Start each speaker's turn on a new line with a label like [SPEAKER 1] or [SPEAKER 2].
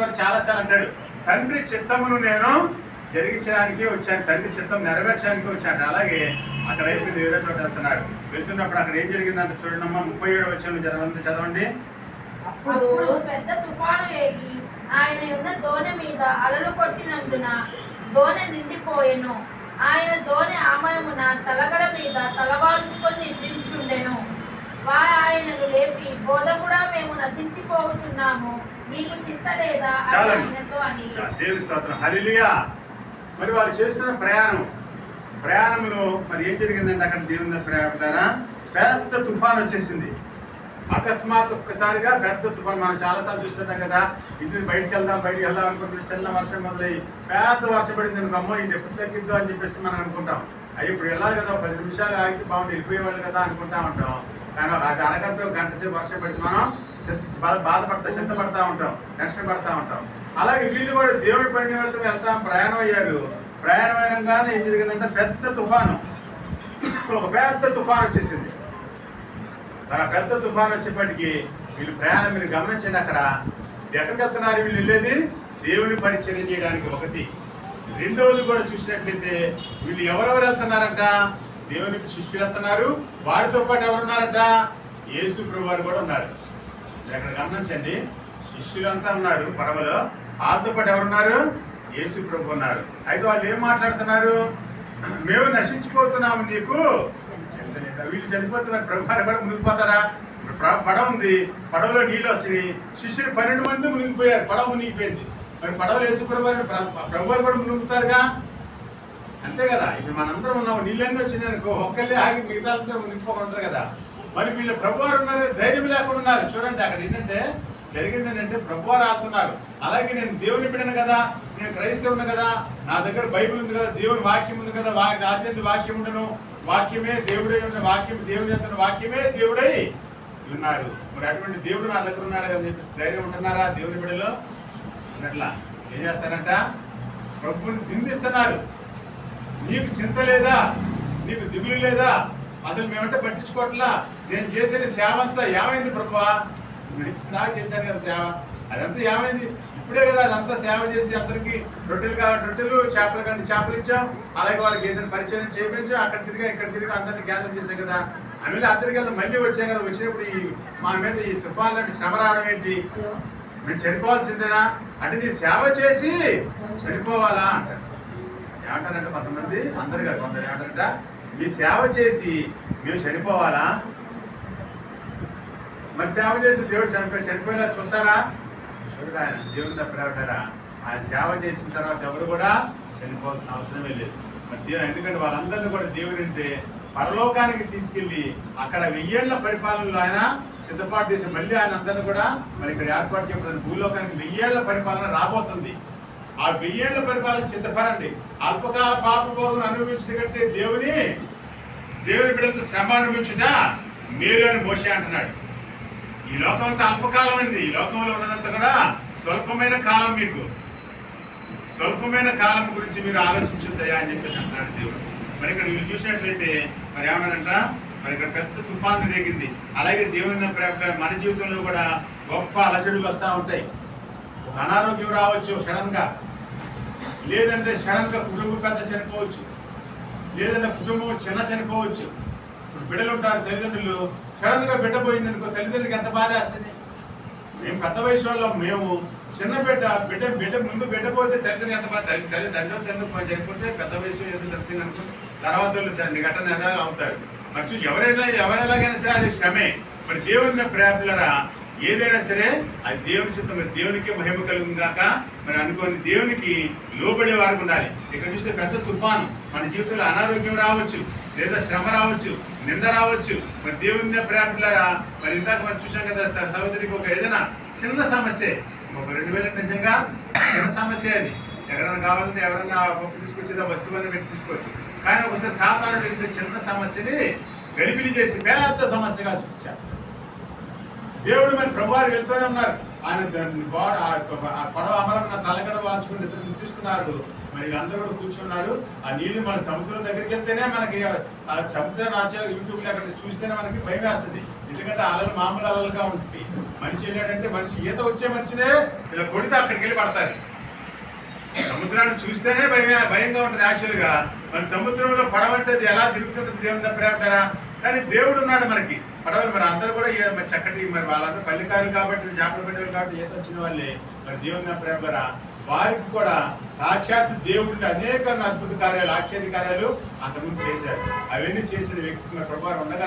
[SPEAKER 1] వారు చాలాసార్లు అంటాడు, తండ్రి చిత్తమును నేను జరిగించడానికి వచ్చాను, తండ్రి చిత్తం నెరవేర్చడానికి వచ్చాను. అలాగే అక్కడ అయిపోయింది, వేరే చోట వెళ్తున్నారు. వెళ్తున్నప్పుడు అక్కడ ఏం జరిగిందంటే చూడండమ్మా, 37వ వచనం చదవండి.
[SPEAKER 2] అప్పుడు పెద్ద తుఫాను ఏగి ఆయన ఉన్న దోణి మీద అలలు కొట్టినందున దోణి నిండిపోయెను. ఆయన దోణి ఆమయమున తలగడ మీద తలవాల్చుకొని నిద్రించుండెను. వారు ఆయనను లేపి, బోధకుడా, మేము నశించిపోతున్నాము, నీకు చింత లేదా ఆయనతో అని.
[SPEAKER 1] దేవుని స్తోత్రం, హల్లెలూయా. మరి వాళ్ళు చేస్తున్న ప్రయాణంలో మరి ఏం జరిగిందంటే అక్కడ దేవుని ప్రయాణ పెద్ద తుఫాన్ వచ్చేసింది. అకస్మాత్ ఒక్కసారిగా పెద్ద తుఫాన్. మనం చాలాసార్లు చూస్తుంటాం కదా, ఇంటిని బయటికి వెళ్దాం అనుకుంటున్న చిన్న వర్షం మొదలై పెద్ద వర్షం పడింది అనుకో, అమ్మో ఇది ఎప్పుడు తగ్గిద్దో అని చెప్పేసి మనం అనుకుంటాం. అయ్యి ఇప్పుడు వెళ్ళాలి కదా, 10 నిమిషాలు ఆగితే బాగుంది, వెళ్ళిపోయేవాళ్ళు కదా అనుకుంటా ఉంటాం. కానీ అది అరగంట గంట సేపు వర్షం పడితే మనం చింతపడతా ఉంటాం, టెన్షన్ పడతా ఉంటాం. అలాగే వీళ్ళు కూడా దేవుడి పని నిమిత్తం వెళ్తాం, ప్రయాణం అయ్యారు. ప్రయాణం అయినాగానే ఏం జరిగిందంటే ఒక పెద్ద తుఫాను వచ్చేసింది. అలా పెద్ద తుఫాను వచ్చేప్పటికీ వీళ్ళు ప్రయాణం మీరు గమనించండి, అక్కడ ఎక్కడికి వెళ్తున్నారు వీళ్ళు వెళ్ళేది? దేవుని పరిచర్య చేయడానికి ఒకటి. రెండవది కూడా చూసినట్లయితే వీళ్ళు ఎవరెవరు వెళ్తున్నారంట? దేవుని శిష్యులు వెళ్తున్నారు, వారితో పాటు ఎవరున్నారంట? యేసు ప్రభు వారు కూడా ఉన్నారు. అక్కడ గమనించండి, శిష్యులంతా ఉన్నారు పడవలో, వాళ్ళతో పాటు ఎవరున్నారు? యేసు ప్రభు ఉన్నారు. అయితే వాళ్ళు ఏం మాట్లాడుతున్నారు? మేము నశించిపోతున్నాము, నీకు చింత లేదా? వీళ్ళు చనిపోతే మరి ప్రభు వారు కూడా మునిగిపోతారా? పడవ ఉంది, పడవలో నీళ్ళు వచ్చినాయి, శిష్యులు 12 మంది మునిగిపోయారు, పడవ మునిగిపోయింది. మరి పడవలు యేసు ప్రభు వారు కూడా మునుగుతారుగా, అంతే కదా. ఇప్పుడు మనందరం ఉన్నాం, నీళ్ళన్నీ వచ్చినాయి అనుకో, ఒక్కళ్ళే ఆగి మిగతా మునిగిపోకుండా కదా. మరి వీళ్ళు ప్రభువారు ఉన్నారు, ధైర్యం లేకుండా ఉన్నారు. చూడండి అక్కడ ఏంటంటే జరిగింది ఏంటంటే ప్రభువారు ఆడుతున్నారు. అలాగే నేను దేవుని బిడ్డను కదా, నేను క్రైస్తవుని కదా, నా దగ్గర బైబిల్ ఉంది కదా, దేవుని వాక్యం ఉంది కదా, ఆద్యంత వాక్యం ఉండను, వాక్యమే దేవుడై ఉన్న వాక్యం, దేవుని యొక్క వాక్యమే దేవుడై ఉన్నారు. మరి అటువంటి దేవుడు నా దగ్గర ఉన్నాడు కదా చెప్పేసి ధైర్యం ఉంటున్నారా దేవుని బిడ్డలో? అట్లా ఏం చేస్తారంట? ప్రభువుని నిందిస్తున్నారు. నీకు చింత లేదా? నీకు దిగులు లేదా? అసలు మేమంటే పట్టించుకోవట్లా, నేను చేసిన సేవ అంతా ఏమైంది ప్రభువా? నాకు చేశాను కదా సేవ, అదంతా ఏమైంది? ఇప్పుడే కదా అదంతా సేవ చేసి అందరికీ రొట్టెలు కావాలి రొట్టెలు, చేపలు కంటే చేపలు ఇచ్చాం, అలాగే వాళ్ళకి ఏదైనా పరిచయం చేయించాం, అక్కడ తిరిగి అందరినీ గ్యాదర్ చేసాం కదా. ఆమె అందరికీ వెళ్తే మళ్ళీ వచ్చాం కదా, వచ్చినప్పుడు మా మీద ఈ తుఫాన్ లాంటి శ్రమ రావడం ఏంటి? మేము చనిపోవాల్సిందేనా? అంటే నీ సేవ చేసి చనిపోవాలా అంటారు. ఏమంటారంటే కొంతమంది, అందరు కాదు, కొందరు ఏమంటారంట, మీ సేవ చేసి మేము చనిపోవాలా? మరి సేవ చేసి దేవుడు చనిపోయినా చూస్తాడా? చూడడా? ఆయన దేవుని తప్పలేటారా? ఆయన సేవ చేసిన తర్వాత ఎవరు కూడా చనిపోవాల్సిన అవసరమే లేదు. మరి దేవుడు, ఎందుకంటే వాళ్ళందరినీ కూడా దేవుడు అంటే పరలోకానికి తీసుకెళ్లి అక్కడ 1000 ఏళ్ల పరిపాలనలో ఆయన సిద్ధపాటు చేసి మళ్ళీ ఆయన అందరినీ కూడా మరి ఇక్కడ ఏర్పాటు చేయబడింది. భూలోకానికి 1000 ఏళ్ల పరిపాలన రాబోతుంది. ఆ 1000 ఏళ్ల పరిపాలన సిద్ధపడండి. అల్పకాల పాపభోగం అనుభవించే కంటే దేవుని బిడ్డలతో శ్రమ అనుభవించుట మేలు అని మోషే అంటున్నాడు. ఈ లోకం అంతా అల్పకాలం అండి. ఈ లోకంలో ఉన్నదంతా కూడా స్వల్పమైన కాలం. మీకు స్వల్పమైన కాలం గురించి మీరు ఆలోచించుద్దయా అని చెప్పేసి అంటున్నాడు దేవుడు. మరి ఇక్కడ మీరు చూసినట్లయితే మరి ఏమన్నారంట, మరి ఇక్కడ పెద్ద తుఫాను రేగింది. అలాగే దేవుని మన జీవితంలో కూడా గొప్ప అలజడులు వస్తూ ఉంటాయి. ఒక అనారోగ్యం రావచ్చు సడన్ గా, లేదంటే సడన్ గా కుటుంబం పెద్ద చనిపోవచ్చు, లేదంటే కుటుంబం చిన్న చనిపోవచ్చు. ఇప్పుడు బిడ్డలు ఉంటారు, తల్లిదండ్రులు, సడన్ గా బిడ్డ పోయింది అనుకో, తల్లిదండ్రులకి ఎంత బాధ వేస్తుంది. మేము పెద్ద వయసు వాళ్ళం, మేము చిన్న బిడ్డ ముందు బిడ్డ పోతే తల్లిదండ్రులు ఎంత బాధ. తండ్రి చనిపోతే పెద్ద వయసు ఏదో సంథింగ్ అనుకుంటే తర్వాత వాళ్ళు ఘటన ఎలా అవుతాడు. మరి ఎవరెలాగైనా సరే అది శ్రమే. మరి దేవుని ప్రేమలరా ఏదైనా సరే అది దేవుని చిత్తం, మరి దేవునికి మహిమ కలుగును గాక. మరి అనుకోని దేవునికి లోబడే వారికి ఉండాలి. ఇక్కడ చూస్తే పెద్ద తుఫాను, మన జీవితంలో అనారోగ్యం రావచ్చు, లేదా శ్రమ రావచ్చు, నింద రావచ్చు. మరి దేవుని ప్రేమలరా మరి ఇందాక మనం చూసాం కదా, సహోదరికి ఒక ఏదైనా చిన్న సమస్య, ఒక 2000 నిజంగా చిన్న సమస్య, అది ఎక్కడైనా కావాలంటే ఎవరైనా తీసుకొచ్చేదా వస్తువుని పెట్టి తీసుకోవచ్చు. కానీ ఒకసారి సాధారణ చిన్న సమస్యని గలిబిలి చేసి పెద్ద సమస్యగా చూపించారు. దేవుడు మరి ప్రభువారు వెళ్తూనే ఉన్నారు. ఆయన పడవ అమరన్న తలగడ వాల్చుకుని ఇద్దరు తీస్తున్నారు. మరి వీళ్ళందరూ కూడా కూర్చున్నారు. ఆ నీళ్లు మన సముద్రం దగ్గరికి వెళ్తేనే మనకి ఆ సముద్రాన్ని యూట్యూబ్లో అక్కడ చూస్తేనే మనకి భయం వేస్తుంది. ఎందుకంటే అలలు మామూలు అలలుగా ఉంటుంది. మనిషి వెళ్ళాడంటే మనిషి ఈత వచ్చే మనిషినే ఇలా కొడితే అక్కడికి వెళ్ళి పడతారు. సముద్రాన్ని చూస్తేనే భయంగా ఉంటుంది యాక్చువల్గా. మరి సముద్రంలో పడవంటే అది ఎలా తిరుగుతుంటుంది దేవుని ప్రేమటారా? కానీ దేవుడు ఉన్నాడు మనకి. పడవలు మరి అందరూ కూడా చక్కటి మరి వాళ్ళందరూ పల్లికారులు కాబట్టి జాపలు పెట్టారు కాబట్టి ఈత వచ్చిన వాళ్ళే మరి దేవుని ప్రేమటారా. వారికి కూడా సాక్షాత్ దేవుడు అనేక అద్భుత కార్యాలు, ఆశ్చర్య కార్యాలు అంతకుముందు చేశారు. అవన్నీ చేసిన వ్యక్తి మరి ప్రభావం ఉండగానే